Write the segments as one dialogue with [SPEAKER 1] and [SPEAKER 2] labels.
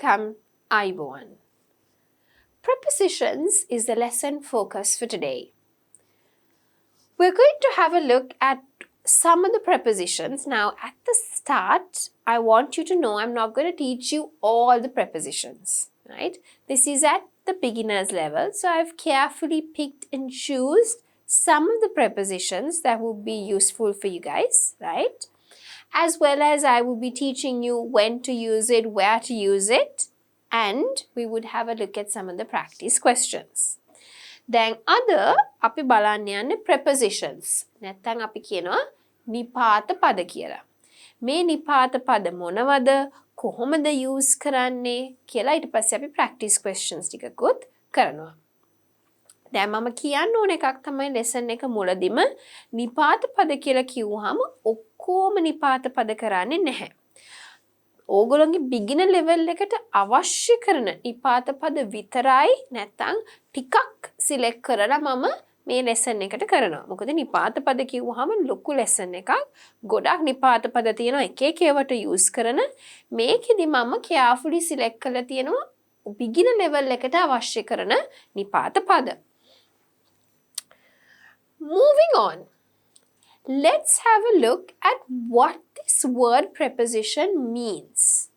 [SPEAKER 1] Welcome, Aiboan. Prepositions is the lesson focus for today. We're going to have a look at some of the prepositions. Now, at the start, I want you to know I'm not going to teach you all the prepositions, right? This is at the beginner's level. So, I've carefully picked and chosen some of the prepositions that will be useful for you guys, right? As well as I will be teaching you when to use it, where to use it, and we would have a look at some of the practice questions. Then other අපි බලන්න යන්නේ prepositions. නැත්නම් අපි කියනවා නිපාත පද කියලා. මේ නිපාත පද මොනවද? කොහොමද use කරන්නේ කියලා ඊට පස්සේ අපි practice questions ටිකකුත් කරනවා. දැන් මම කියන්න ඕන එකක් තමයි lesson එක මුලදිම නිපාත පද කියලා කිව්වහම ඔක්කොම නිපාත පද කරන්නේ නැහැ. ඕගොල්ලෝගේ beginner level එකට අවශ්‍ය කරන නිපාත පද විතරයි නැත්නම් ටිකක් select කරලා මම මේ lesson එකට කරනවා. මොකද නිපාත පද කිව්වහම ලොකු lesson එකක්. ගොඩක් නිපාත පද තියෙනවා එක එක ඒවාට use කරන. මේකෙදි මම carefully select කරලා තියෙනවා beginner level එකට අවශ්‍ය කරන නිපාත පද. Moving on. Let's have a look at what this word preposition means.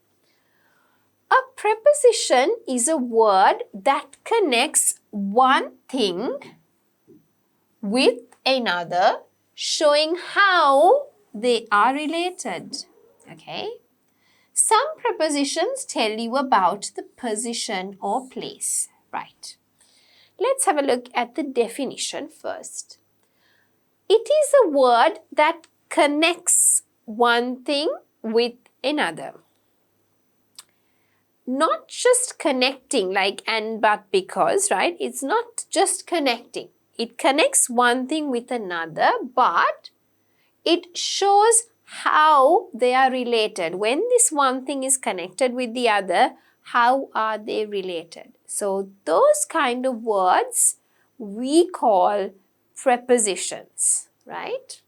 [SPEAKER 1] A preposition is a word that connects one thing with another, showing how they are related. Okay? Some prepositions tell you about the position or place. Right. Let's have a look at the definition first. It is a word that connects one thing with another. Not just connecting like and but because, right? It's not just connecting. It connects one thing with another, but it shows how they are related. When this one thing is connected with the other, how are they related? So those kind of words we call prepositions, right?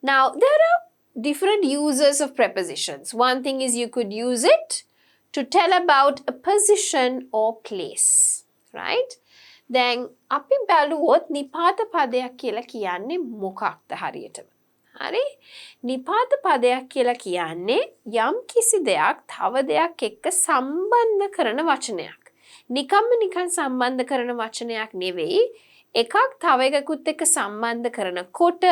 [SPEAKER 1] Now, there are different uses of prepositions. One thing is you could use it to tell about a position or place, right? Then, අපි බැලුවොත් නිපාත පදයක් කියලා කියන්නේ මොකක්ද හරියටම? හරි? නිපාත පදයක් කියලා කියන්නේ යම් කිසි දෙයක් තව දෙයක් එක්ක සම්බන්ධ කරන වචනයක්. නිකන් සම්බන්ධ කරන වචනයක් නෙවෙයි. එකක් තව එකකුත් එක්ක සම්බන්ධ කරනකොට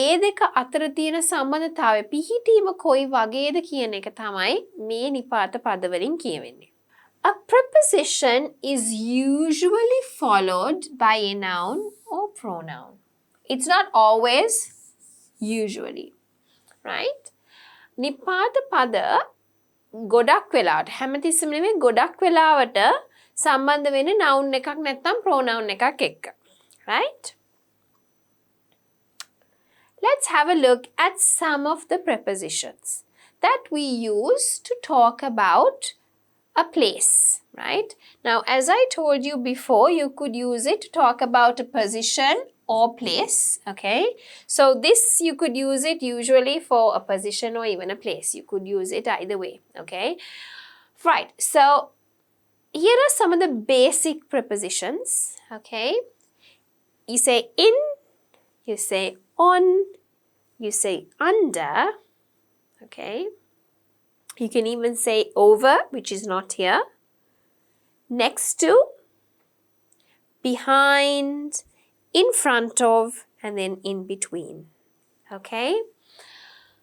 [SPEAKER 1] ඒ දෙක අතර තියෙන සම්බන්ධතාවය පිහිටීම කොයි වගේද කියන එක තමයි මේ නිපාත පද වලින් කියවෙන්නේ. A preposition is usually followed by a noun or pronoun. It's not always, usually, right? නිපාත පද ගොඩක් වෙලාවට හැමතිස්සෙම නෙමෙයි ගොඩක් වෙලාවට සම්බන්ධ වෙන්නේ noun එකක් නැත්නම් pronoun එකක් එක්ක. Right? Let's have a look at some of the prepositions that we use to talk about a place, right? Now, as I told you before, you could use it to talk about a position or place, okay? So this, you could use it usually for a position or even a place. You could use it either way, okay? Right, so here are some of the basic prepositions, okay? You say in, you say on, you say under, okay? You can even say over, which is not here, next to, behind, in front of, and then in between, okay?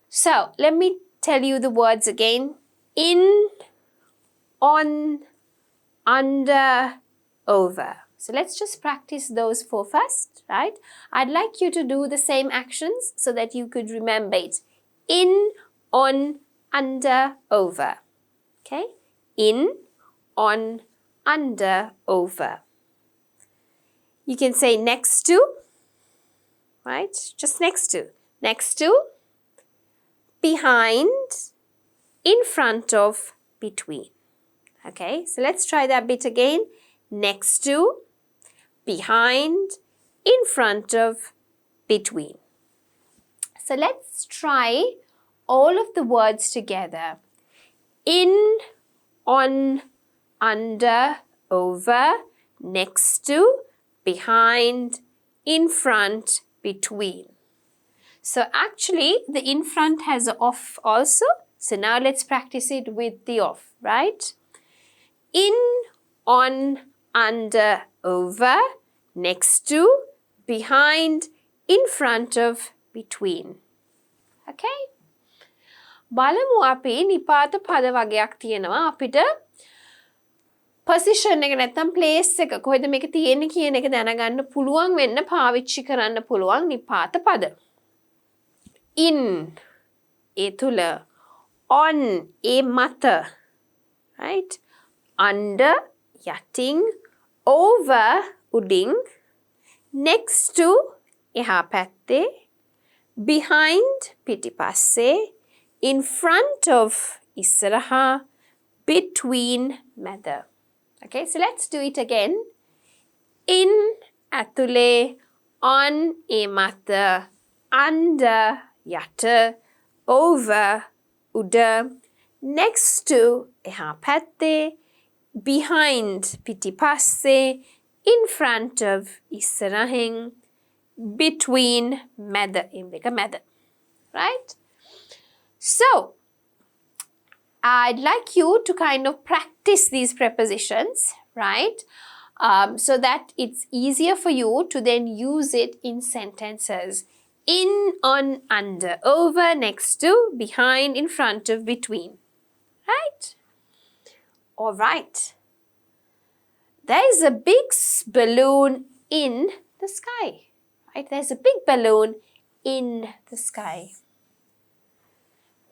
[SPEAKER 1] So, let me tell you the words again. In, on, under, over. So let's just practice those four first, right? I'd like you to do the same actions so that you could remember it. In, on, under, over. Okay? In, on, under, over. You can say next to, right? Just next to. Next to, behind, in front of, between. Okay? So let's try that bit again. Next to, behind, in front of, between. So let's try all of the words together. In, on, under, over, next to, behind, in front, between. So actually the in front has a of also. So now let's practice it with the of, right? In, on, under, over, next to, behind, in front of, between. Okay? බලමු අපි නිපාත පද වගයක් තියෙනවා අපිට position එක නැත්නම් place එක කොහෙද මේක තියෙන්නේ කියන එක දැනගන්න පුළුවන් වෙන්න පාවිච්චි කරන්න පුළුවන් නිපාත පද. In ඒ තුල, on ඒ මත, right? Under යටින්, over උඩින්, next to එහා පැත්තේ, behind පිටිපස්සේ, in front of ඉස්සරහා, between මැද. Okay, so let's do it again. In ඇතුලේ, on ඒ මත, under යට, over උඩ, next to එහා පැත්තේ, behind පිටිපස්සේ, in front of ඉස්සරහින්, between මැද දෙක මැද. Right? So, I'd like you to kind of practice these prepositions, right? So that it's easier for you to then use it in sentences. In, on, under, over, next to, behind, in front of, between. Right? All right. There is a big balloon in the sky. Right? There's a big balloon in the sky.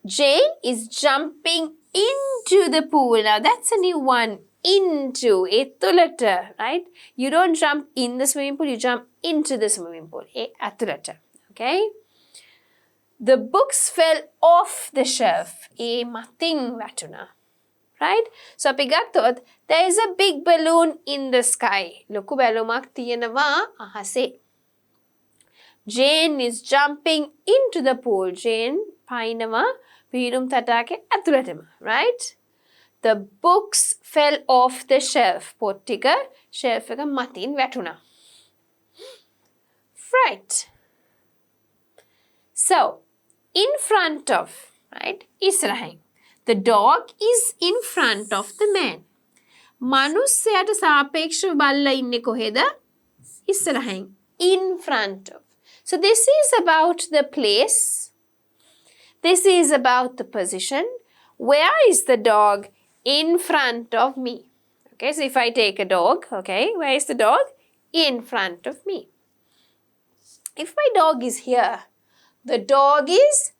[SPEAKER 1] Jane is jumping into the pool. Now that's a new one. Into. Etulata. Right? You don't jump in the swimming pool. You jump into the swimming pool. Atulata. Okay? The books fell off the shelf. Mating vatuna. Right? So අපි ගත්තොත් there is a big balloon in the sky. ලොකු බැලුමක් තියෙනවා අහසේ. Jane is jumping into the pool. Jane පයින්නවා පීනුම් තටාකේ ඇතුළටම. Right? The books fell off the shelf. පොත් ටික shelf එක මතින් වැටුණා. Right. So, in front of, right? ඉස්සරහින්. The dog is in front of the man. මනුස්සයාට සාපේක්ෂව බල්ලා ඉන්නේ කොහෙද? ඉස්සරහින්. In front of. So this is about the place. This is about the position. Where is the dog? In front of me. Okay, so if I take a dog, okay, where is the dog? In front of me. If my dog is here, the dog is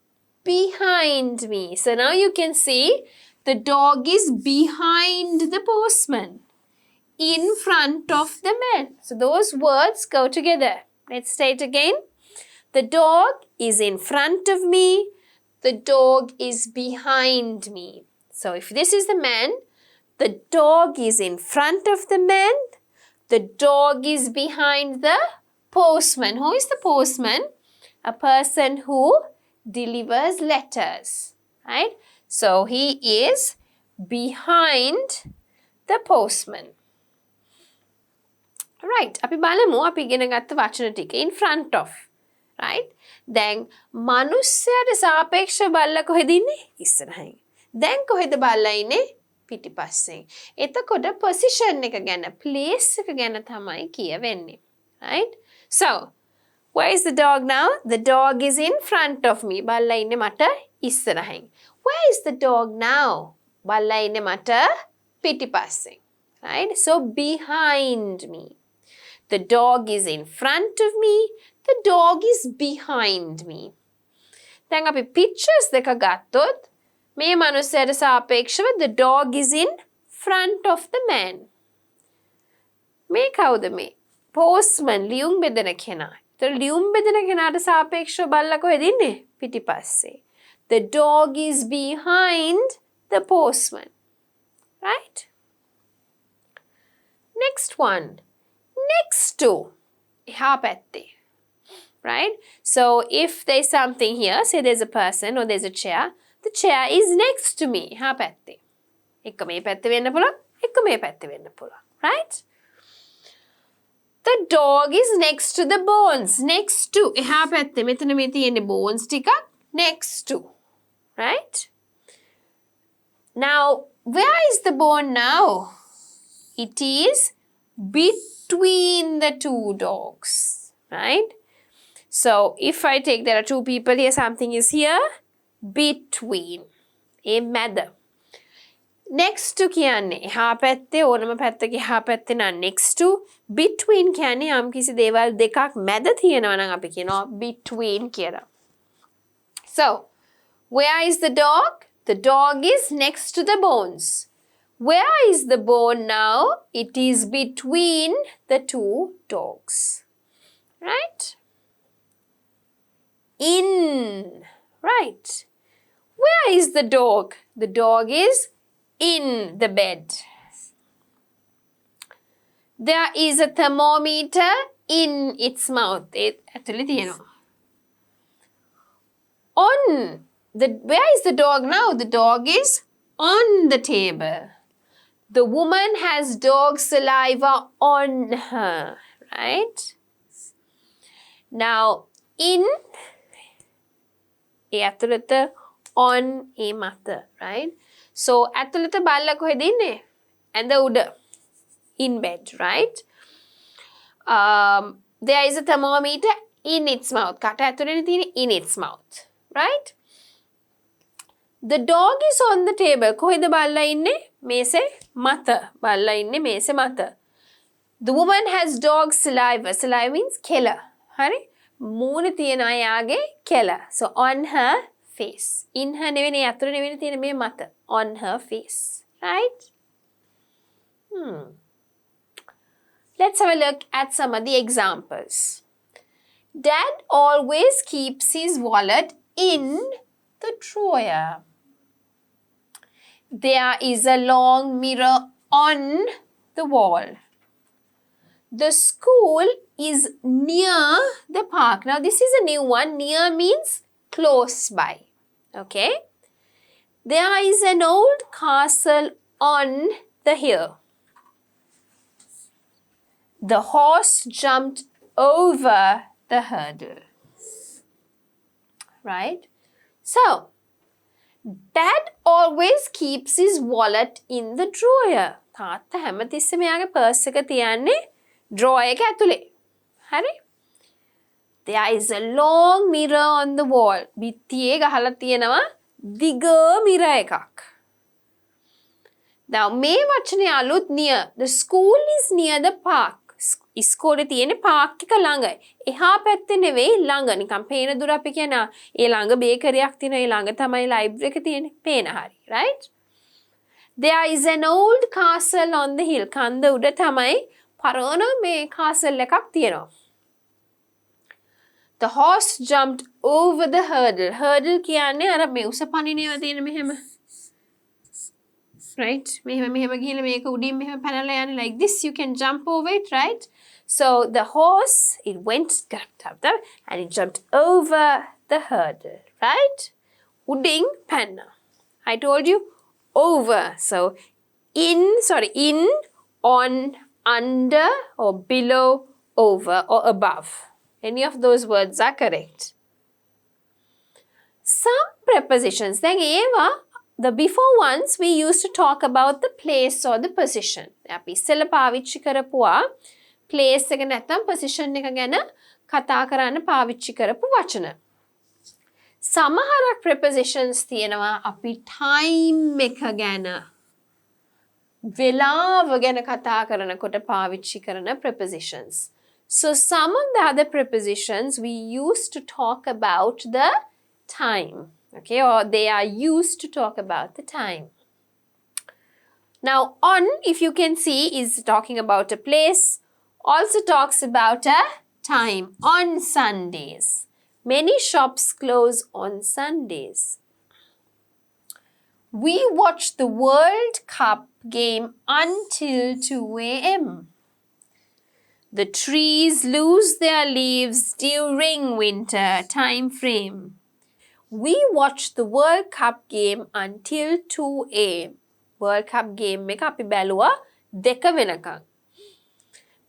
[SPEAKER 1] behind me. So now you can see the dog is behind the postman, in front of the man. So those words go together. Let's say it again. The dog is in front of me. The dog is behind me. So if this is the man, the dog is in front of the man. The dog is behind the postman. Who is the postman? A person who delivers letters, right? So he is behind the postman. Right. අපි බලමු අපි ඉගෙන ගත්ත වචන ටික in front of, right? දැන් මනුස්සයාට සාපේක්ෂව බල්ලා කොහෙද ඉන්නේ? ඉස්සරහින්. දැන් කොහෙද බල්ලා ඉන්නේ? පිටිපස්සෙන්. එතකොට position එක ගැන, place එක ගැන තමයි කියවෙන්නේ. Right? So, where is the dog now? The dog is in front of me. බල්ලා ඉන්නේ මට ඉස්සරහින්. Where is the dog now? බල්ලා ඉන්නේ මට පිටිපස්සෙන්. Right? So behind me. The dog is in front of me. The dog is behind me. දැන් අපි pictures දෙක ගත්තොත් මේ මනුස්සයාට සාපේක්ෂව the dog is in front of the man. මේ කවුද මේ? Postman ලියුම් බෙදන කෙනා. ඒතර ලියුම් බෙදන කෙනාට සාපේක්ෂව බල්ලා කොහෙද ඉන්නේ? පිටිපස්සේ. The dog is behind the postman. Right? Next one. Next to. එහා පැත්තේ. Right? So if there's something here, say there's a person or there's a chair, the chair is next to me. එහා පැත්තේ. එක මේ පැත්තේ වෙන්න පුළුවන්, එක මේ පැත්තේ වෙන්න පුළුවන්. Right? The dog is next to the bones. Next to. එහා පැත්තේ මෙතන මේ තියෙන්නේ bones ටිකක් next to. Right? Now, where is the bone now? It is between the two dogs. Right? So, if I take there are two people here, something is here. Between. A mother. Next to කියන්නේ එහා පැත්තේ ඕනම පැත්තක එහා පැත්තේ නම් next to. Between කියන්නේ යම් කිසි දේවල් දෙකක් මැද තියෙනවා නම් අපි කියනවා between කියලා. So, where is the dog? The dog is next to the bones. Where is the bone now? It is between the two dogs. Right? In. Right. Where is the dog? The dog is in the bed. There is a thermometer in its mouth. ඇතුලේ තියෙනවා. On the where is the dog now? The dog is on the table. The woman has dog saliva on her, right? Now in ඇතුළත on a mother, right? So ඇතුළත බල්ලා කොහෙද ඉන්නේ? ඇඳ උඩ. In bed, right? There is a thermometer in its mouth. කට ඇතුළේ තියෙන්නේ in its mouth, right? The dog is on the table. කොහෙද බල්ලා ඉන්නේ? මේසේ මත. බල්ලා ඉන්නේ මේසේ මත. The woman has dog saliva. Saliva means කෙල. හරි? මූණ තියෙන අයාගේ කෙල. So on her face. In her නෙවෙයි ඇතුළේ නෙවෙයි තියෙන මේ මත. On her face. Right? Let's have a look at some of the examples. Dad always keeps his wallet in the drawer. There is a long mirror on the wall. The school is near the park. Now this is a new one. Near means close by. Okay. There is an old castle on the hill. The horse jumped over the hurdle. Right? So, Dad always keeps his wallet in the drawer. තාත්තා හැමතිස්සෙම එයාගේ purse එක තියන්නේ drawer එක ඇතුලේ. හරි? There is a long mirror on the wall. බිත්තියේ ගහලා තියෙනවා දිග mirror එකක්. Now මේ වචනේ අලුත් near. The school is near the park. ඉස්කෝලේ තියෙන්නේ park එක ළඟයි. එහා පැත්තේ නෙවෙයි ළඟ. නිකන් පේන දුර අපි කියනවා ඒ ළඟ බේකරියක් තියෙනවා. ඒ ළඟ තමයි library එක තියෙන්නේ. පේන හරි. Right? There is an old castle on the hill. කන්ද උඩ තමයි පරණ මේ castle එකක් තියෙනවා. The horse jumped over the hurdle. Hurdle කියන්නේ අර මේ උස පනිනේව තියෙන මෙහෙම. Right? මෙහෙම ගිහලා මේක උඩින් මෙහෙම පැනලා යන්නේ like this. You can jump over it, right? So the horse, it went and it jumped over the hurdle, right? Uding panna. I told you over. So in, on, under, or below, over, or above. Any of those words are correct. Some prepositions, then the before ones we used to talk about the place or the position. අපි ඉස්සෙල්ලා පාවිච්චි කරපුවා place එක නැත්නම් position එක ගැන කතා කරන්න පාවිච්චි කරපු වචන. සමහරක් prepositions තියෙනවා අපි time එක ගැන වෙලාව ගැන කතා කරනකොට පාවිච්චි කරන prepositions. So some of the other prepositions we used to talk about the time. Okay, or they are used to talk about the time. Now, on, if you can see, is talking about a place, also talks about a time. On Sundays. Many shops close on Sundays. We watch the World Cup game until 2 a.m. The trees lose their leaves during winter time frame. We watched the World Cup game until 2 a.m. World Cup game එක අපි බැලුවා 2 වෙනකන්.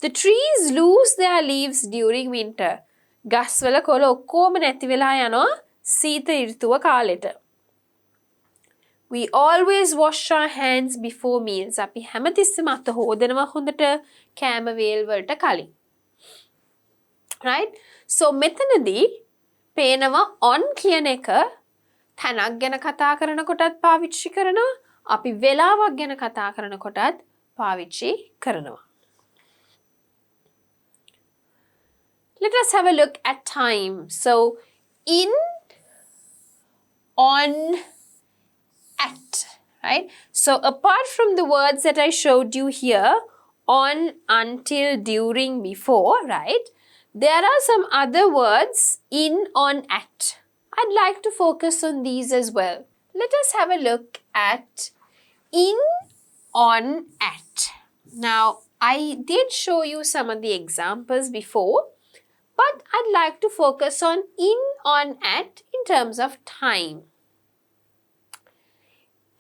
[SPEAKER 1] The trees lose their leaves during winter. ගස්වල කොළ ඔක්කොම නැති වෙලා යනවා සීත ඍතුව කාලෙට. We always wash our hands before meals. අපි හැමතිස්සෙම අත හොදනවා හොඳට කෑම වේල් වලට කලින්. Right? So මෙතනදී පේනවා on කියන එක තැනක් ගැන කතා කරනකොටත් පාවිච්චි කරනවා. අපි වෙලාවක් ගැන කතා කරනකොටත් පාවිච්චි කරනවා. Let us have a look at time. So in, on, at, right? So apart from the words that I showed you here, on, until, during, before, right? There are some other words in, on, at. I'd like to focus on these as well. Let us have a look at in, on, at. Now, I did show you some of the examples before, but I'd like to focus on in, on, at in terms of time.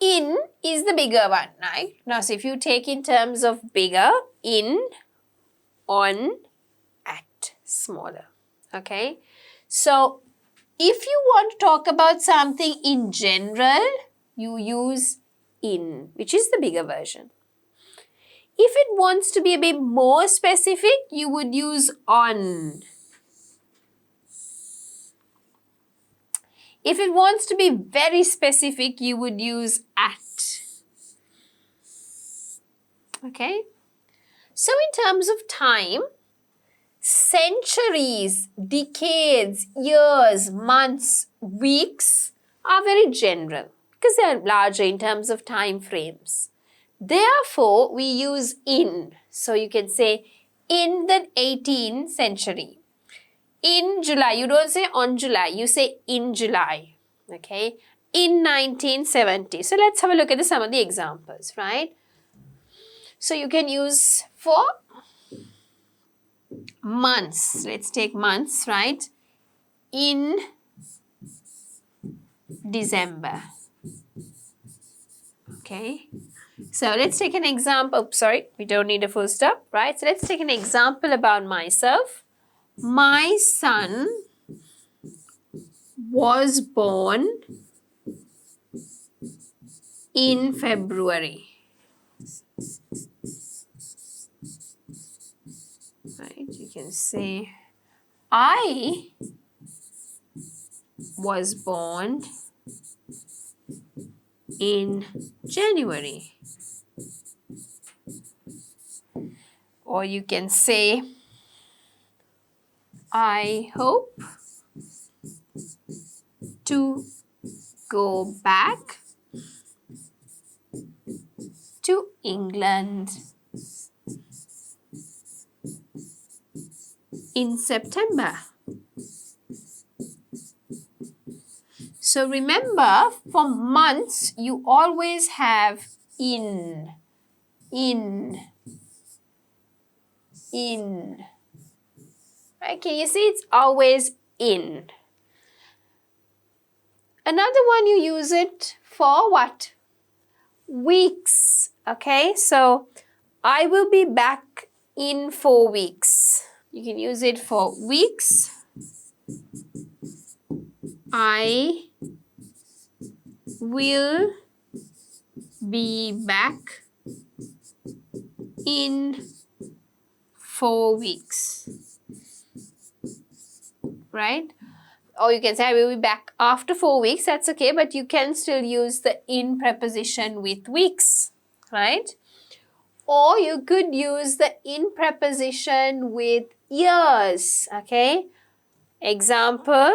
[SPEAKER 1] In is the bigger one, right? Now, so if you take in terms of bigger, in, on, at, smaller, okay? So, if you want to talk about something in general, you use in, which is the bigger version. If it wants to be a bit more specific, you would use on. If it wants to be very specific, you would use at. Okay? So in terms of time, centuries, decades, years, months, weeks are very general because they are larger in terms of time frames. Therefore, we use in. So you can say in the 18th century. In July, you don't say on July, you say in July, okay? In 1970. So let's have a look at some of the examples, right? So you can use for months. Let's take months, right? In December, okay? So let's take an example. Oh, sorry, we don't need a full stop, right? So let's take an example about myself. My son was born in February. Right, you can say, I was born in January. Or you can say, I hope to go back to England in September. So remember, for months, you always have in. Right? Can you see it's always in? Another one, you use it for what? Weeks. Okay, so I will be back in 4 weeks. You can use it for weeks. I will be back in 4 weeks. Right? Or you can say, I will be back after 4 weeks. That's okay, but you can still use the in preposition with weeks, right? Or you could use the in preposition with years, okay? Example,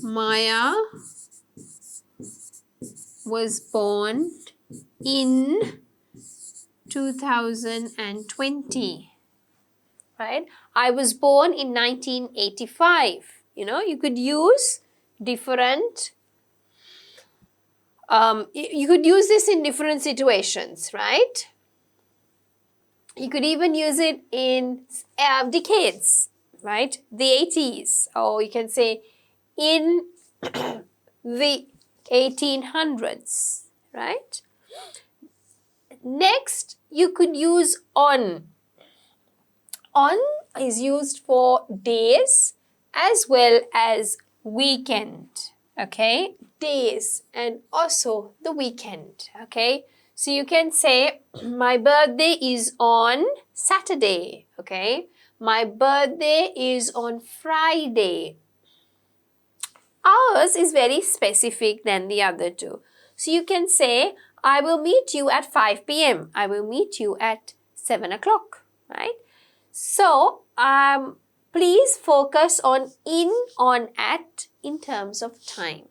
[SPEAKER 1] Maya was born in 2020. Right? I was born in 1985. You know, you could use different, you could use this in different situations, right? You could even use it in decades, right? The 80s, or you can say in the 1800s, right? Next, you could use on. On is used for days as well as weekend, okay? Days and also the weekend, okay? So you can say, my birthday is on Saturday, okay? My birthday is on Friday. Ours is very specific than the other two. So you can say, I will meet you at 5 p.m. I will meet you at 7 o'clock, right? So, please focus on in, on, at in terms of time.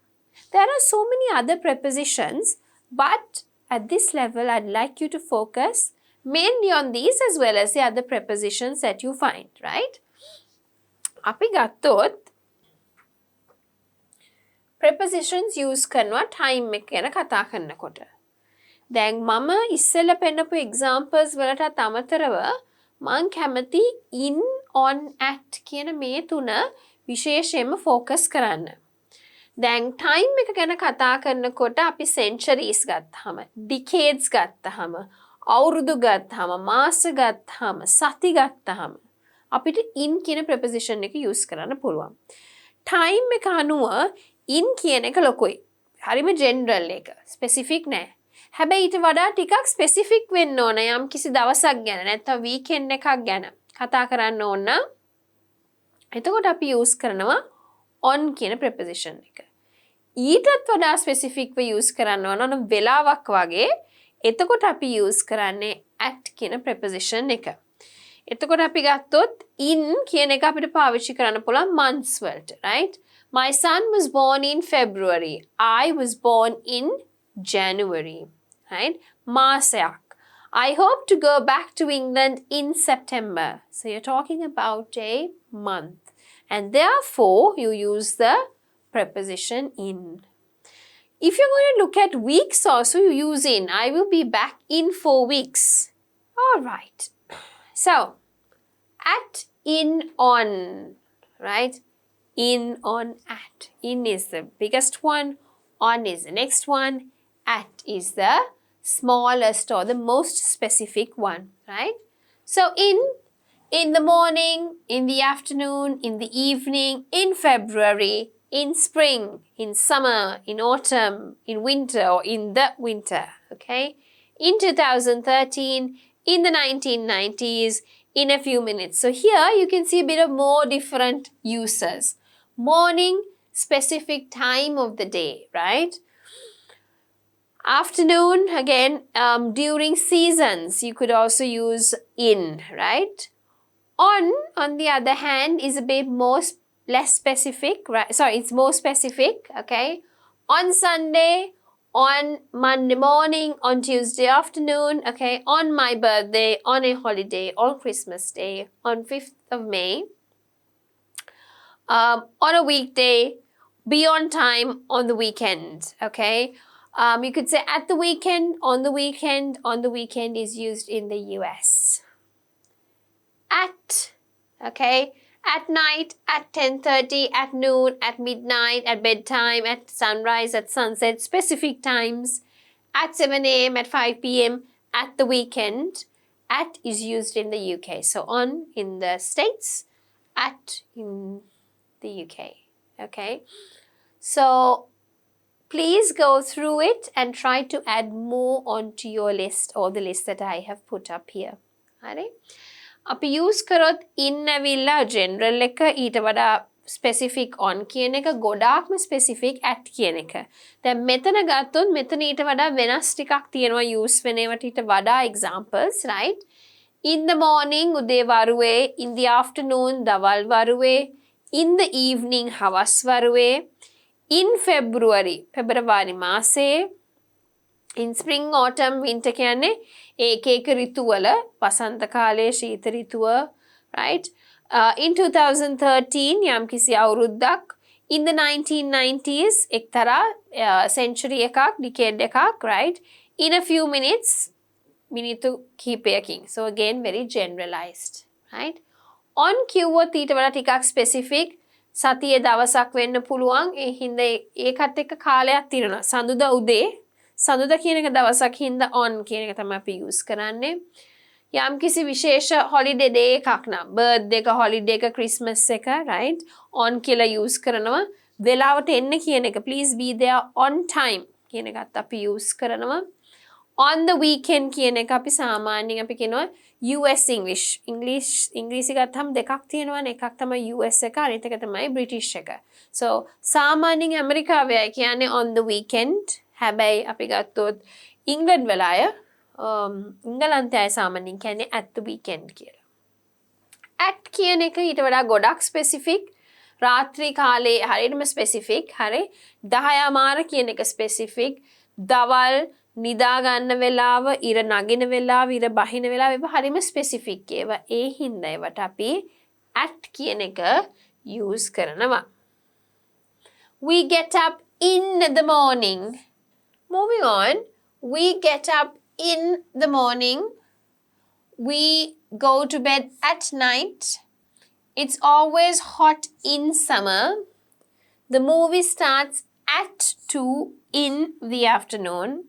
[SPEAKER 1] There are so many other prepositions, but at this level, I'd like you to focus mainly on these as well as the other prepositions that you find, right? අපි ගත්තොත් prepositions use කරනවා time එක ගැන කතා කරනකොට. දැන් මම ඉස්සෙල්ලා පෙන්නපු examples වලටත් අමතරව මං කැමති in, on, at කියන මේ තුන විශේෂයෙන්ම focus කරන්න. දැන් time එක ගැන කතා කරනකොට අපි centuries ගත්තාම, decades ගත්තාම, අවුරුදු ගත්තාම, මාස ගත්තාම, සති ගත්තාම අපිට in කියන preposition එක use කරන්න පුළුවන්. time එක අනුව in කියන එක ලොකුයි. හරිම general එක. specific නෑ. හැබැයි ඊට වඩා ටිකක් specific වෙන්න ඕන යම් කිසි දවසක් ගැන නැත්නම් weekend එකක් ගැන කතා කරන්න ඕන නම් එතකොට අපි use කරනවා on කියන preposition එක. ඊටත් වඩා specific ව use කරන්න ඕන වෙලාවක් වගේ එතකොට අපි use කරන්නේ at කියන preposition එක. එතකොට අපි ගත්තොත් in කියන එක අපිට පාවිච්චි කරන්න පුළුවන් months වලට, right? My son was born in February. I was born in January, right? මාසයක්. I hope to go back to England in September. So you're talking about a month. And therefore, you use the preposition in. If you're going to look at weeks also, you use in. I will be back in 4 weeks. All right. So, at, in, on, right? In, on, at. In is the biggest one. On is the next one. At is the smallest or the most specific one, right? So, in the morning, in the afternoon, in the evening, in February, in spring, in summer, in autumn, in winter or in the winter, okay? In 2013, in the 1990s, in a few minutes. So here you can see a bit of more different uses. Morning, specific time of the day, right? Afternoon, again, during seasons, you could also use in, right? On the other hand, is a bit more less specific, right? Sorry, it's more specific, okay? On Sunday, on Monday morning, on Tuesday afternoon, okay? On my birthday, on a holiday, on Christmas Day, on 5th of May, on a weekday, beyond time, on the weekend, okay? You could say at the weekend, on the weekend. On the weekend is used in the US. At, okay? At night, at 10:30, at noon, at midnight, at bedtime, at sunrise, at sunset, specific times. At 7 a.m., at 5 p.m., at the weekend. At is used in the UK. So on in the States, at in the UK, okay? So please go through it and try to add more onto your list or the list that I have put up here. Alright? අපි use කරොත් in ඇවිල්ලා general එක ඊට වඩා specific on කියන එක ගොඩාක්ම specific at කියන එක. දැන් මෙතන ගත්තොත් මෙතන ඊට වඩා වෙනස් ටිකක් තියෙනවා use වෙන ඒවට ඊට වඩා examples, right? In the morning උදේ වරුවේ, in the afternoon දවල් වරුවේ, in the evening හවස් වරුවේ, in February පෙබරවාරි මාසේ, in spring, autumn, winter කියන්නේ ඒක එක ඍතුවල වසන්ත කාලය, ශීත ඍතුව, right? In 2013 යම්කිසි අවුරුද්දක්, in the 1990s එක්තරා century එකක්, decade එකක්, right? In a few minutes මිනිත්තු කිහිපයකින්. So again very generalized, right? On කිව්වොත් ඊට වඩා ටිකක් specific, සතියේ දවසක් වෙන්න පුළුවන්. ඒ හින්දා ඒකත් එක්ක කාලයක් තියෙනවා. සඳුදා උදේ සඳුදා කියන එක දවසක් හින්දා on කියන එක තමයි අපි use කරන්නේ. යම් කිසි විශේෂ holiday day එකක් නම් birthday එක holiday එක Christmas එක right on කියලා use කරනවා. වෙලාවට එන්න කියන එක please be there on time කියන එකත් අපි use කරනවා. On the weekend කියන එක අපි සාමාන්‍යයෙන් අපි කියනවා US English. ඉංග්‍රීසි ගත්තම දෙකක් තියෙනවානේ. එකක් තමයි US එක අනිත් එක තමයි British එක. So සාමාන්‍යයෙන් ඇමරිකාවේ අය කියන්නේ on the weekend. හැබැයි අපි ගත්තොත් ඉංග්ලන්ඩ් වල අය ඉංගලන්තයේ අය සාමාන්‍යයෙන් කියන්නේ at the weekend කියලා. At කියන එක ඊට වඩා ගොඩක් specific. රාත්‍රී කාලේ හරියටම specific. හරි 10 මාර කියන එක specific. දවල් නිදා ගන්න වෙලාව, ඉර නගින වෙලාව, ඉර බහින වෙලාව ඒවා හරිම ස්පෙસિෆික් ඒවා. ඒ හින්දා ඒවට අපි at කියන එක use කරනවා. We get up in the morning. Moving on. We get up in the morning. We go to bed at night. It's always hot in summer. The movie starts at 2 in the afternoon.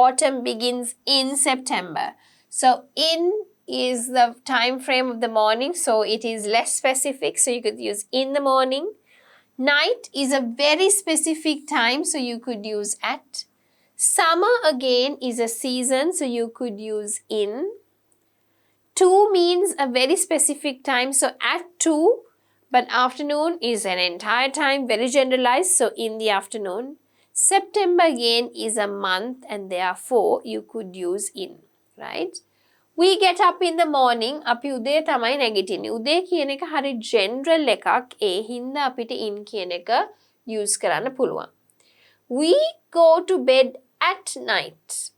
[SPEAKER 1] Autumn begins in September. So in is the time frame of the morning, so it is less specific, so you could use in the morning. Night is a very specific time, so you could use at. Summer again is a season, so you could use in. 2 means a very specific time, so at 2, but afternoon is an entire time, very generalized, so in the afternoon. September again is a month and therefore you could use in, right? We get up in the morning. අපි උදේ තමයි නැගිටින්නේ. උදේ කියන එක හරි general එකක්. ඒ හින්දා අපිට in කියන එක use කරන්න පුළුවන්. We go to bed at night.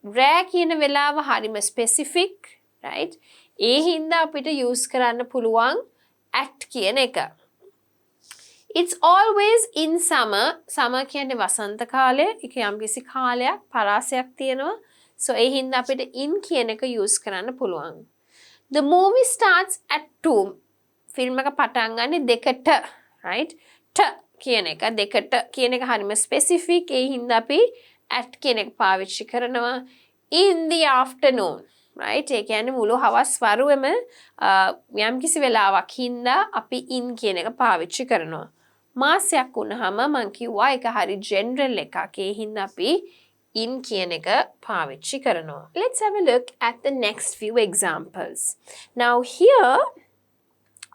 [SPEAKER 1] රෑ කියන වෙලාව හරිම specific, right? ඒ හින්දා අපිට use කරන්න පුළුවන් at කියන එක. It's always in summer. Summer කියන්නේ වසන්ත කාලය. ඒක යම්කිසි කාලයක් පරාසයක් තියෙනවා. So ඒ හින්දා අපිට in කියන එක use කරන්න පුළුවන්. The movie starts at 2. Film එක පටන් ගන්නේ 2ට, right? ට කියන එක 2ට කියන එක හරිම specific. ඒ හින්දා අපි at කියන එක පාවිච්චි කරනවා. In the afternoon. right? ඒ කියන්නේ මුළු හවස් වරුවේම යම්කිසි වෙලාවක් හින්දා අපි in කියන එක පාවිච්චි කරනවා. මාසයක් වුණාම මම කිව්වා ඒක හරි general එකක්. ඒ හින්දා අපි in කියන එක පාවිච්චි කරනවා. Let's have a look at the next few examples. Now here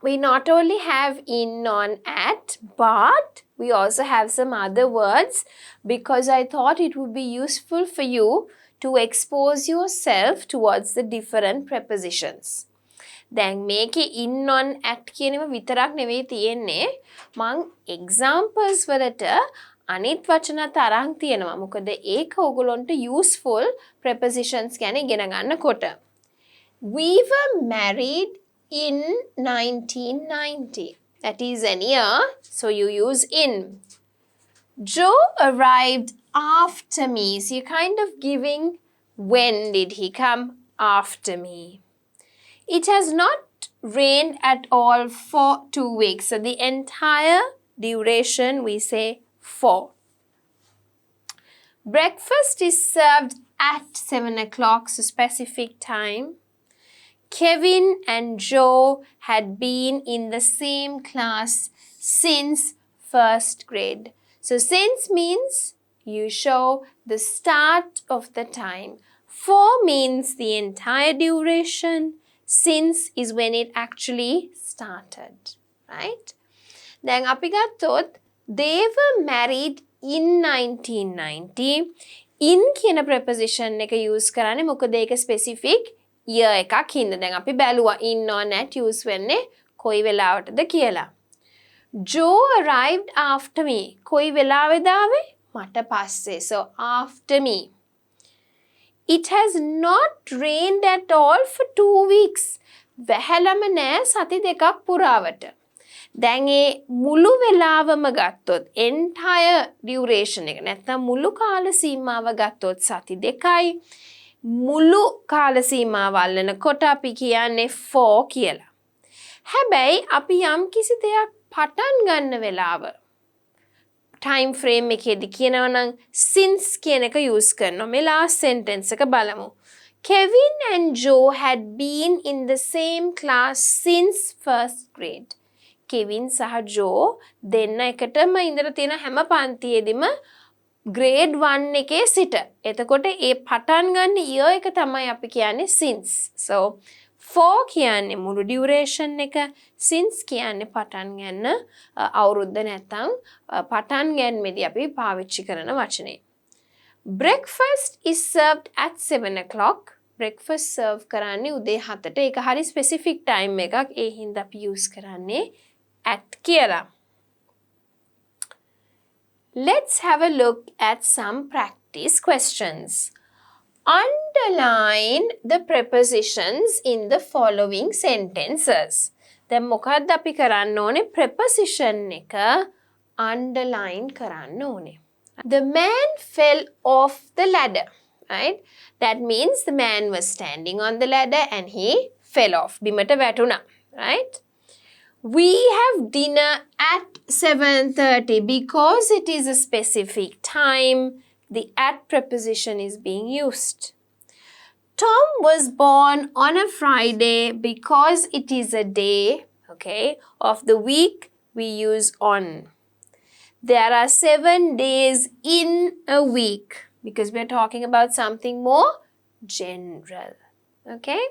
[SPEAKER 1] we not only have in, on, at, but we also have some other words because I thought it would be useful for you to expose yourself towards the different prepositions. දැන් මේකේ in, on, at කියනව විතරක් නෙවෙයි තියෙන්නේ. මං examples වලට අනිත් වචනත් අරන් තියෙනවා. මොකද ඒක ඔයගොල්ලන්ට useful prepositions ගැන ඉගෙන ගන්නකොට. We were married in 1990. That is an year, so you use in. Joe arrived after me. So you're kind of giving when did he come after me. It has not rained at all for 2 weeks. So the entire duration we say for. Breakfast is served at 7 o'clock, so specific time. Kevin and Joe had been in the same class since first grade. So since means you show the start of the time. For means the entire duration. Since is when it actually started. Right? Then අපි ගත්තොත් they were married in 1990. In කියන preposition එක use කරන්නේ මොකද ඒක specific year එකක් හින්දා. දැන් අපි බැලුවා in, on, at use වෙන්නේ කොයි වෙලාවටද කියලා. Joe arrived after me. කොයි වෙලාවෙද ආවේ? මට පස්සේ. So after me. It has not rained at all for 2 weeks. වැහැලම නෑ සති දෙකක් පුරාවට. දැන් ඒ මුළු වෙලාවම ගත්තොත් entire duration එක නැත්නම් මුළු කාල සීමාව ගත්තොත් සති දෙකයි. මුළු කාල සීමාව අල්ලනකොට අපි කියන්නේ for කියලා. හැබැයි අපි යම් කිසි දෙයක් පටන් ගන්න වෙලාව time frame එකේදී කියනවා නම් since කියන එක use කරනවා. මේ last sentence එක බලමු. Kevin and Joe had been in the same class since first grade. Kevin සහ Joe දෙන්න එකටම ඉඳලා තියෙන හැම පන්තියේදීම grade 1 එකේ සිට. එතකොට ඒ පටන් ගන්න year එක තමයි අපි කියන්නේ since. So for කියන්නේ මුළු duration එක, since කියන්නේ පටන් ගන්න අවුරුද්ද නැත්නම් පටන් ගැනීමේදී අපි පාවිච්චි කරන වචනේ. Breakfast is served at 7 o'clock. Breakfast serve කරන්නේ උදේ 7ට. ඒක හරි specific time එකක්. ඒ හින්දා අපි use කරන්නේ at කියලා. Let's have a look at some practice questions. Underline the prepositions in the following sentences. දැන් මොකක්ද අපි කරන්න ඕනේ? preposition එක underline කරන්න ඕනේ. The man fell off the ladder, right? That means the man was standing on the ladder and he fell off. බිමට වැටුණා, right? We have dinner at 7:30 because it is a specific time. The at preposition is being used. Tom was born on a Friday because it is a day, okay, of the week we use on. There are 7 days in a week because we are talking about something more general, okay?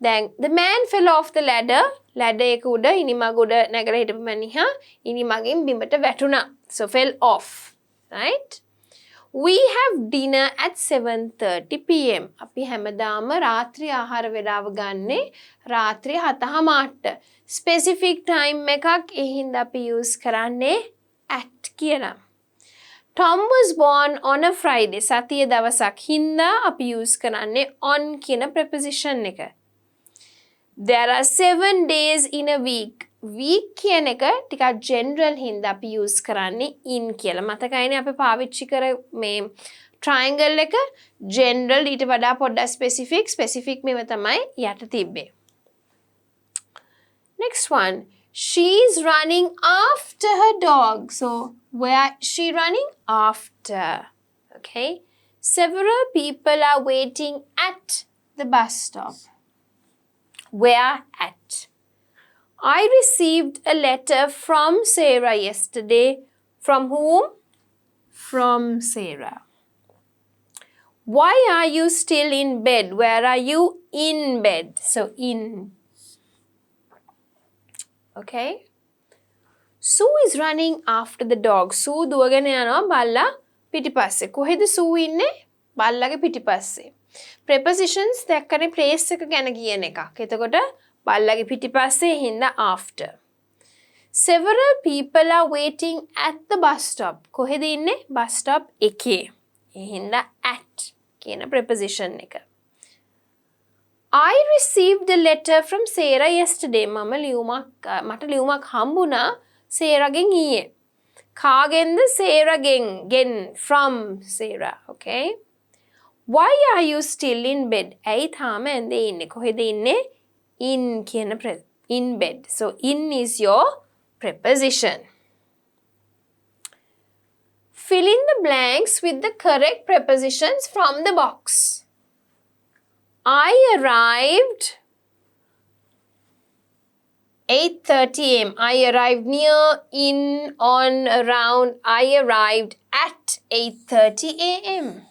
[SPEAKER 1] Then the man fell off the ladder. Ladder එක උඩ ඉනිමග උඩ නැගලා හිටපු මැනිහා ඉනිමගෙන් බිමට වැටුණා. So fell off, right? We have dinner at 7:30 p.m. අපි හැමදාම රාත්‍රී ආහාර වේලාව ගන්නේ රාත්‍රී 7:00ට. Specific time එකක් ඒ හින්දා අපි use කරන්නේ at කියලා. Tom was born on a Friday. සතිය දවසක් හින්දා අපි use කරන්නේ on කියන preposition එක. There are 7 days in a week. Week කියන එක ටිකක් general හින්දා අපි use කරන්නේ in කියලා. මතකයිනේ අපි පාවිච්චි කර මේ triangle එක general ඊට වඩා පොඩ්ඩක් specific මේව තමයි යට තිබ්බේ. Next one. She is running after her dog. So where is she running? After. Okay. Several people are waiting at the bus stop. Where at? I received a letter from Sarah yesterday. From whom? From Sarah. Why are you still in bed? Where are you? In bed. So in. Okay. Sue is running after the dog. Sue දුවගෙන යනවා බල්ලා පිටිපස්සේ. කොහෙද Sue ඉන්නේ? බල්ලාගේ පිටිපස්සේ. Prepositions දැක්කනේ place එක ගැන කියන එකක්. එතකොට බල්ලාගේ පිටිපස්සේ හින්දා after. Several people are waiting at the bus stop. කොහෙද ඉන්නේ? Bus stop එකේ. ඒ හින්දා at කියන preposition එක. I received a letter from Sarah yesterday. මට ලියුමක් හම්බුණා සේරගෙන් ඊයේ. කාගෙන්ද? සේරගෙන්. From Sarah, okay? Why are you still in bed? ඇයි තාම ඇඳේ ඉන්නේ? කොහෙද ඉන්නේ? In කියන in bed. So in is your preposition. Fill in the blanks with the correct prepositions from the box. I arrived 8:30 a.m. I arrived near, in, on, around. I arrived at 8:30 a.m.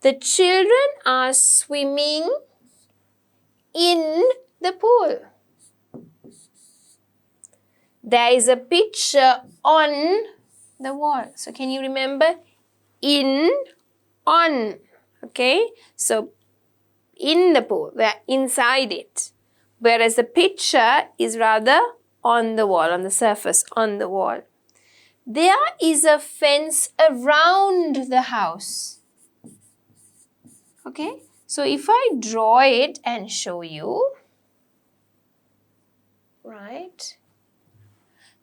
[SPEAKER 1] The children are swimming in the pool. There is a picture on the wall. So can you remember? In, on. Okay? So in the pool, we're inside it. Whereas the picture is rather on the wall, on the surface, on the wall. There is a fence around the house. Okay? So if I draw it and show you, right?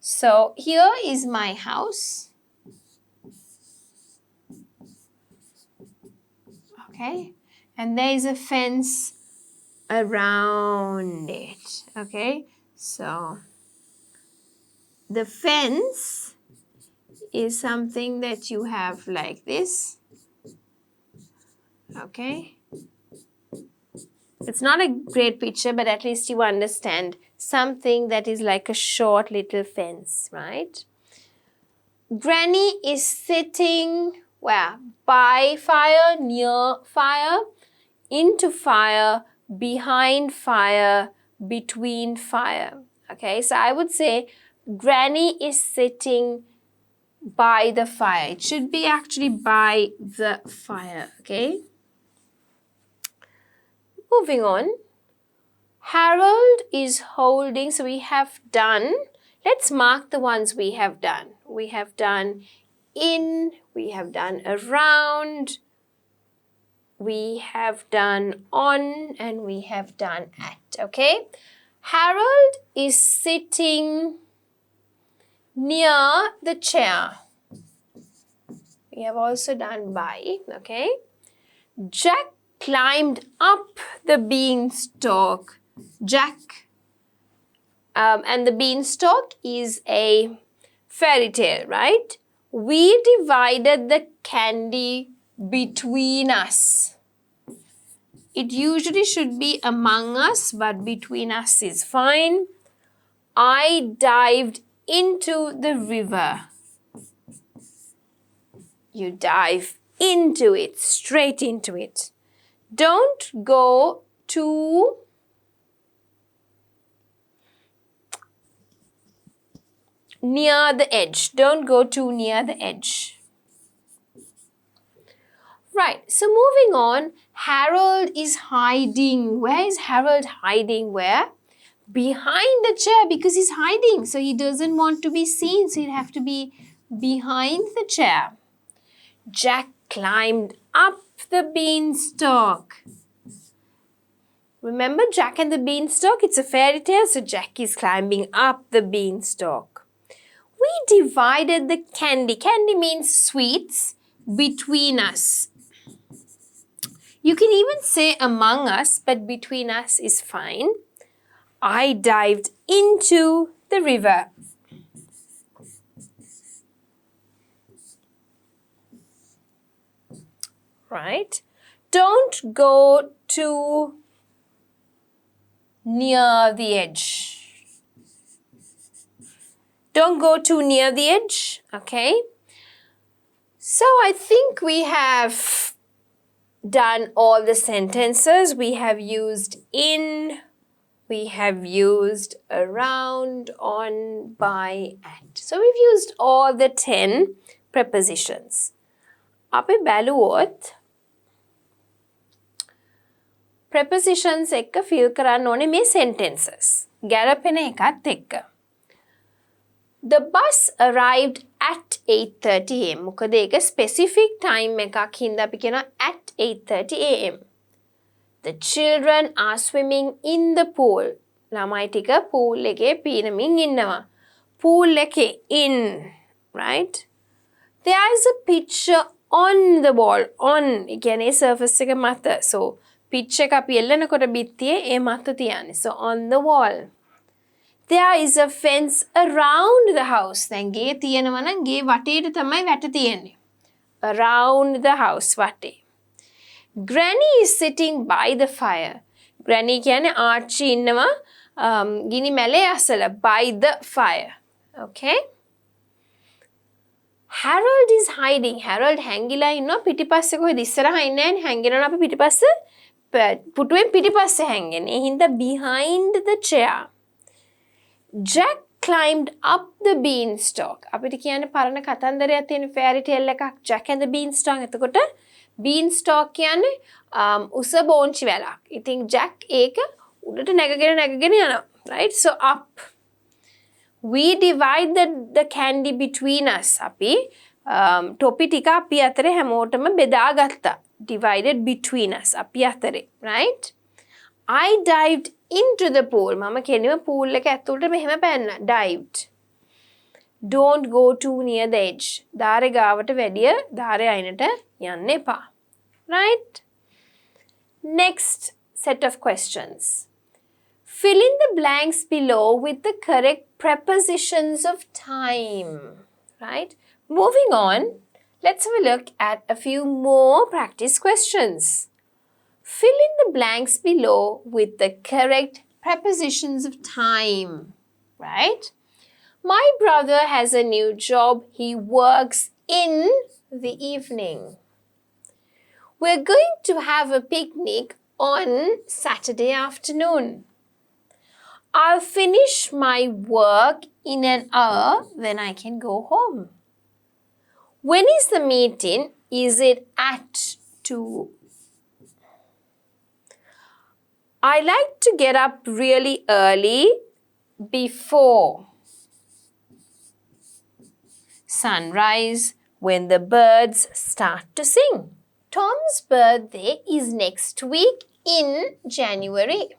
[SPEAKER 1] So here is my house. Okay? And there is a fence around it. Okay? So the fence is something that you have like this. Okay. It's not a great picture, but at least you understand something that is like a short little fence, right? Granny is sitting where? By fire, near fire, into fire, behind fire, between fire. Okay, so I would say Granny is sitting by the fire. It should be actually by the fire. Okay. Moving on. Harold is holding, so we have done, let's mark the ones we have done. We have done in, we have done around, we have done on, and we have done at, okay? Harold is sitting near the chair. We have also done by, okay? Jack climbed up the beanstalk. Jack and the beanstalk is a fairy tale, right? We divided the candy between us. It usually should be among us, but between us is fine. I dived into the river. You dive into it, straight into it. Don't go to near the edge. Don't go too near the edge. Right, so moving on, Harold is hiding. Where is Harold hiding? Where? Behind the chair, because he's hiding. So he doesn't want to be seen. So he'd have to be behind the chair. Jack climbed up the beanstalk. Remember Jack and the beanstalk? It's a fairy tale, so Jack is climbing up the beanstalk. We divided the candy. Candy means sweets between us. You can even say among us, but between us is fine. I dived into the river. Right? Don't go too near the edge. Don't go too near the edge, okay? So I think we have done all the sentences. We have used in, we have used around, on, by, at. So we've used all the 10 prepositions. අපි බැලුවොත් prepositions එක්ක fill කරන්න ඕනේ මේ sentences. ගැලපෙන එකත් එක්ක. The bus arrived at 8:30 am. මොකද ඒක specific time එකක් හින්දා අපි කියනවා at 8:30 am. The children are swimming in the pool. ළමයි ටික pool එකේ පීනමින් ඉන්නවා. Pool එකේ in, right? There is a picture on the wall. On, ඒ කියන්නේ surface එක මත. So pitch එක අපි එල්ලනකොට බිත්තියේ ඒ මත තියන්නේ. So on the wall. There is a fence around the house. දැන් ගේ තියෙනවා නම් ගේ වටේට තමයි වැට තියෙන්නේ. Around the house වටේ. Granny is sitting by the fire. Granny කියන්නේ ආච්චි ඉන්නවා ගිනි මැලේ අසල by the fire. Okay? Harold is hiding. Harold හැංගිලා ඉන්නවා පිටිපස්සේ කොහෙද ඉස්සරහා ඉන්නේ නැහැ හැංගෙනවා අපි පිටිපස්සේ පුටුවෙන් පිටිපස්සේ හැංගෙන්නේ. ඒ හින්දා behind the chair. Jack climbed up the beanstalk. අපිට කියන්නේ පරණ කතන්දරයක් තියෙන fairy tale එකක් Jack and the beanstalk. එතකොට beanstalk කියන්නේ උස බෝංචි වැලක්. ඉතින් Jack ඒක උඩට නැගගෙන යනවා. Right? So up. We divide the candy between us. අපි ටොපි ටික අපි අතරේ හැමෝටම බෙදාගත්තා. Divided between us. අපි අතරේ. Right? I dived into the pool. මම කියනවා pool එක ඇතුළට මෙහෙම පැන්න. Dived. Don't go too near the edge. ධාරේ ගාවට වැඩිය ධාරේ අයිනට යන්න එපා. Right? Next set of questions. Fill in the blanks below with the correct prepositions of time. Right? Moving on, let's have a look at a few more practice questions. Fill in the blanks below with the correct prepositions of time. Right? My brother has a new job. He works in the evening. We're going to have a picnic on Saturday afternoon. I'll finish my work in an hour, then I can go home. When is the meeting? Is it at 2? I like to get up really early before sunrise when the birds start to sing. Tom's birthday is next week in January.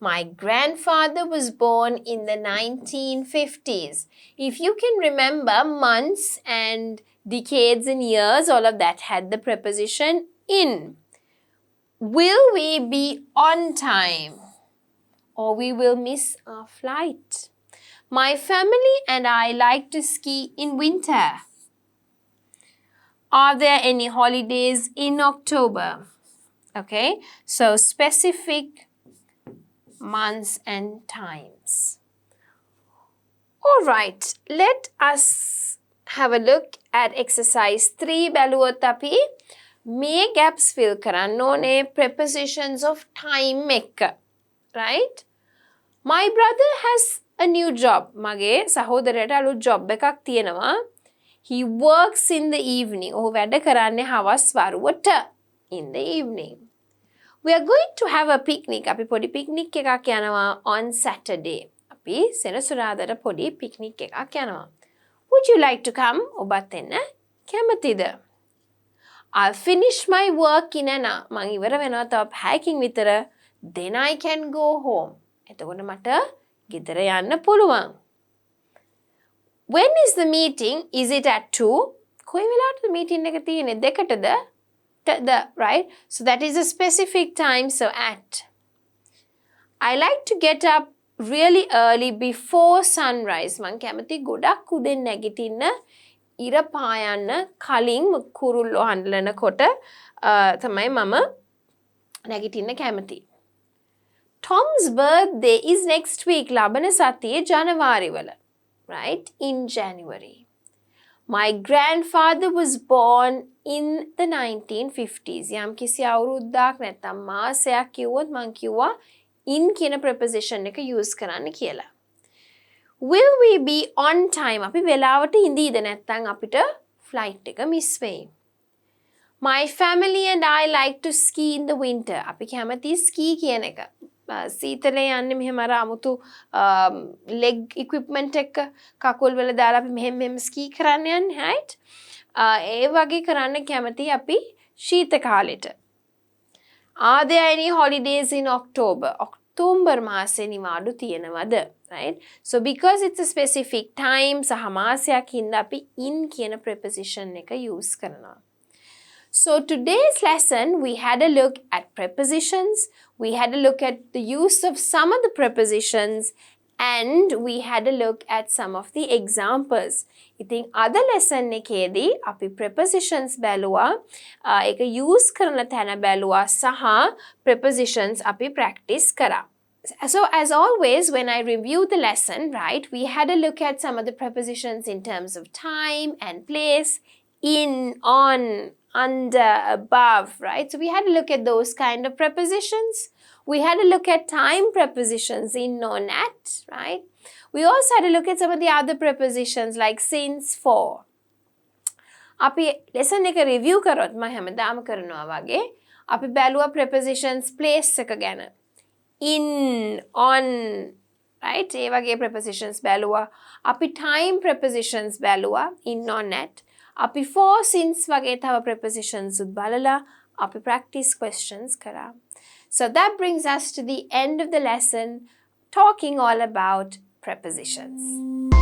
[SPEAKER 1] My grandfather was born in the 1950s. If you can remember months and decades and years, all of that had the preposition in. Will we be on time or we will miss our flight? My family and I like to ski in winter. Are there any holidays in October? Okay, so specific months and times. All right, let us have a look at exercise 3 බැලුවොත් අපි මේ gaps fill කරන්න ඕනේ prepositions of time එක. Right? My brother has a new job. මගේ සහෝදරයට අලුත් job එකක් තියෙනවා. He works in the evening. ඔහු වැඩ කරන්නේ හවස් වරුවට in the evening. We are going to have a picnic. අපි පොඩි picnic එකක් යනවා on Saturday. අපි සෙනසුරාදාට පොඩි picnic එකක් යනවා. Would you like to come? ඔබත් එන්න කැමතිද? I'll finish my work in an hour. මං ඉවර වෙනවා තව පැයකින් විතර. Then I can go home. එතකොට මට ගෙදර යන්න පුළුවන්. When is the meeting? Is it at 2? කොයි වෙලාවටද meeting එක තියෙන්නේ? 2ටද? Right? So that is a specific time, so at. I like to get up really early before sunrise. මං කැමති ගොඩක් උදෙන් නැගිටින්න ඉර පායන්න කලින් කුරුල්ලෝ හඬලනකොට තමයි මම නැගිටින්න කැමති. Tom's birthday is next week. ලබන සතියේ ජනවාරිවල. Right? In January. My grandfather was born in the 1950s. යම් කිසි අවුරුද්දක් නැත්නම් මාසයක් කිව්වොත් මං කිව්වා in කියන preposition එක use කරන්න කියලා. Will we be on time? අපි වෙලාවට ඉඳීද නැත්නම් අපිට flight එක miss වෙයි. My family and I like to ski in the winter. අපි කැමති ski කියන එක. සීතලේ යන්නේ මෙහෙම අර 아무තු leg equipment එක කකුල් වල දාලා අපි මෙහෙම ski කරන්න යන්නේ right? ඒ වගේ කරන්න කැමති අපි ශීත කාලෙට. Are there any holidays in October? October මාසේ නිවාඩු තියෙනවද? Right? So because it's a specific time සහ මාසයක් හින්දා අපි in කියන preposition එක use කරනවා. So today's lesson, we had a look at prepositions, we had a look at the use of some of the prepositions, and we had a look at some of the examples. ඉතින් අද lesson එකේදී අපි prepositions බැලුවා, ඒක use කරන තැන බැලුවා සහ prepositions අපි practice කරා. So as always, when I review the lesson, right, we had a look at some of the prepositions in terms of time and place, in, on, under, above, right? So we had a look at those kind of prepositions. We had a look at time prepositions, in, on, at, right? We also had a look at some of the other prepositions like since, for. අපි lesson එක review කරොත් මම හැමදාම කරනවා වගේ අපි බැලුවා prepositions place එක ගැන. In, on, right? ඒ වගේ prepositions බැලුවා. අපි time prepositions බැලුවා, in, on, at. අපි for, since වගේ තව prepositions උත් බලලා අපි practice questions කරා. So that brings us to the end of the lesson talking all about prepositions.